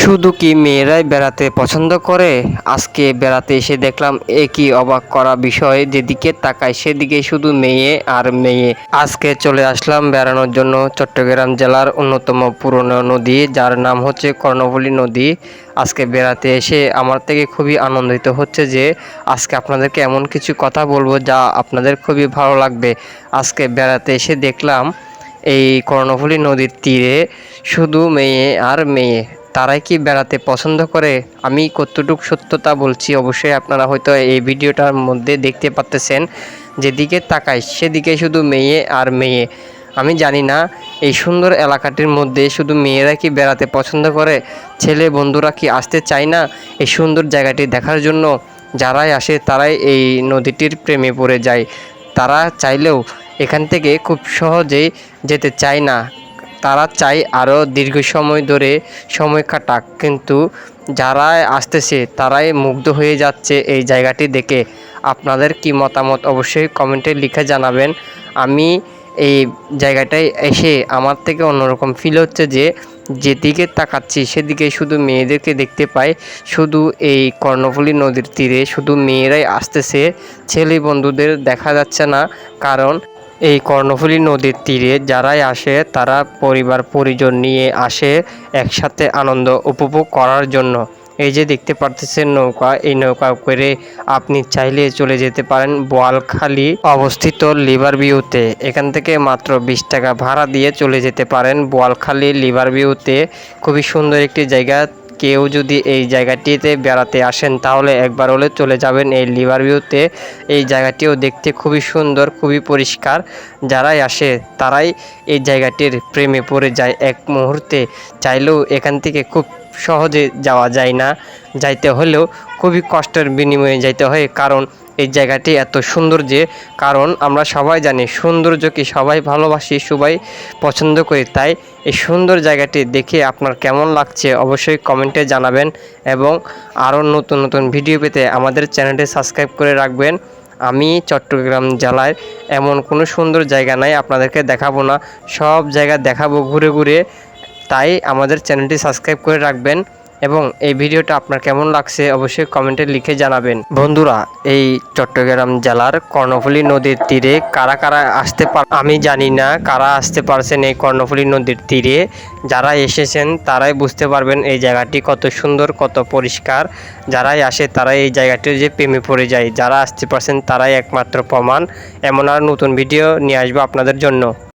শুধু কি মেয়েরাই বেড়াতে পছন্দ করে? আজকে বেড়াতে এসে দেখলাম একই অবাক করা বিষয়, যেদিকে তাকাই সেদিকে শুধু মেয়ে আর মেয়ে। আজকে চলে আসলাম বেড়ানোর জন্য চট্টগ্রাম জেলার অন্যতম পুরনো নদী, যার নাম হচ্ছে কর্ণফুলী নদী। আজকে বেড়াতে এসে আমার থেকে খুবই আনন্দিত হচ্ছে যে আজকে আপনাদেরকে এমন কিছু কথা বলবো যা আপনাদের খুবই ভালো লাগবে। আজকে বেড়াতে এসে দেখলাম এই কর্ণফুলী নদীর তীরে শুধু মেয়ে আর মেয়ে। তারাই কি বেড়াতে পছন্দ করে? আমি কতটুকু সত্যতা বলছি অবশ্যই আপনারা হয়তো এই ভিডিওটার মধ্যে দেখতে পাচ্তেছেন। যেদিকে তাকাই সেদিকে শুধু মেয়ে আর মেয়ে। আমি জানি না এই সুন্দর এলাকাটির মধ্যে শুধু মেয়েরা কি বেড়াতে পছন্দ করে, ছেলে বন্ধুরা কি আসতে চায় না এই সুন্দর জায়গাটি দেখার জন্য? যারাই আসে তারাই এই নদীটির প্রেমে পড়ে যায়। তারা চাইলেও এখান থেকে খুব সহজেই যেতে চায় না। তারা চায় আরও দীর্ঘ সময় ধরে সময় কাটাক, কিন্তু যারা আসতেছে তারাই মুগ্ধ হয়ে যাচ্ছে এই জায়গাটি দেখে। আপনাদের কি মতামত অবশ্যই কমেন্টে লিখে জানাবেন। আমি এই জায়গাটায় এসে আমার থেকে অন্যরকম ফিল হচ্ছে যে যেদিকে তাকাচ্ছি সেদিকে শুধু মেয়েদেরকে দেখতে পাই। শুধু এই কর্ণফুলী নদীর তীরে শুধু মেয়েরাই আসতেছে, ছেলে বন্ধুদের দেখা যাচ্ছে না। কারণ এই কর্ণফুলী নদীর তীরে যারাই আসে তারা পরিবার পরিজন নিয়ে আসে একসাথে আনন্দ উপভোগ করার জন্য। এই যে দেখতে পারতেছেন নৌকা, এই নৌকা করে আপনি চাইলে চলে যেতে পারেন বোয়ালখালী অবস্থিত লিভার ভিউতে। এখান থেকে মাত্র 20 টাকা ভাড়া দিয়ে চলে যেতে পারেন বোয়ালখালী লিভার ভিউতে। খুবই সুন্দর একটি জায়গা। কেউ যদি এই জায়গাটিতে বেড়াতে আসেন তাহলে একবার হলে চলে যাবেন এই লিভার ভিউতে। এই জায়গাটিও দেখতে খুবই সুন্দর, খুবই পরিষ্কার। যারাই আসে তারাই এই জায়গাটির প্রেমে পড়ে যায় এক মুহূর্তে। চাইলেও এখান থেকে খুব সহজে যাওয়া যায় না, যাইতে হলেও খুবই কষ্টের বিনিময়ে যাইতে হয়। কারণ এই জায়গাটি এত সুন্দর যে, কারণ আমরা সবাই জানি সৌন্দর্যকে সবাই ভালোবাসি, সবাই পছন্দ করি। তাই এই সুন্দর জায়গাটি দেখে আপনার কেমন লাগছে অবশ্যই কমেন্টে জানাবেন। এবং আরও নতুন নতুন ভিডিও পেতে আমাদের চ্যানেলটি সাবস্ক্রাইব করে রাখবেন। আমি চট্টগ্রাম জেলায় এমন কোনো সুন্দর জায়গা নাই আপনাদেরকে দেখাবো না, সব জায়গা দেখাবো ঘুরে ঘুরে। তাই আমাদের চ্যানেলটি সাবস্ক্রাইব করে রাখবেন। এবং এই ভিডিওটা আপনার কেমন লাগছে অবশ্যই কমেন্টে লিখে জানাবেন। বন্ধুরা, এই চট্টগ্রাম জেলার কর্ণফুলী নদীর তীরে কারা কারা আসতে আমি জানি না কারা আসতে পারছেন এই কর্ণফুলী নদীর তীরে। যারা এসেছেন তারাই বুঝতে পারবেন এই জায়গাটি কত সুন্দর, কত পরিষ্কার। যারাই আসে তারাই এই জায়গাটির যে প্রেমে পড়ে যায়। যারা আসতে পারছেন তারাই একমাত্র প্রমাণ। এমন আর নতুন ভিডিও নিয়ে আসবো আপনাদের জন্য।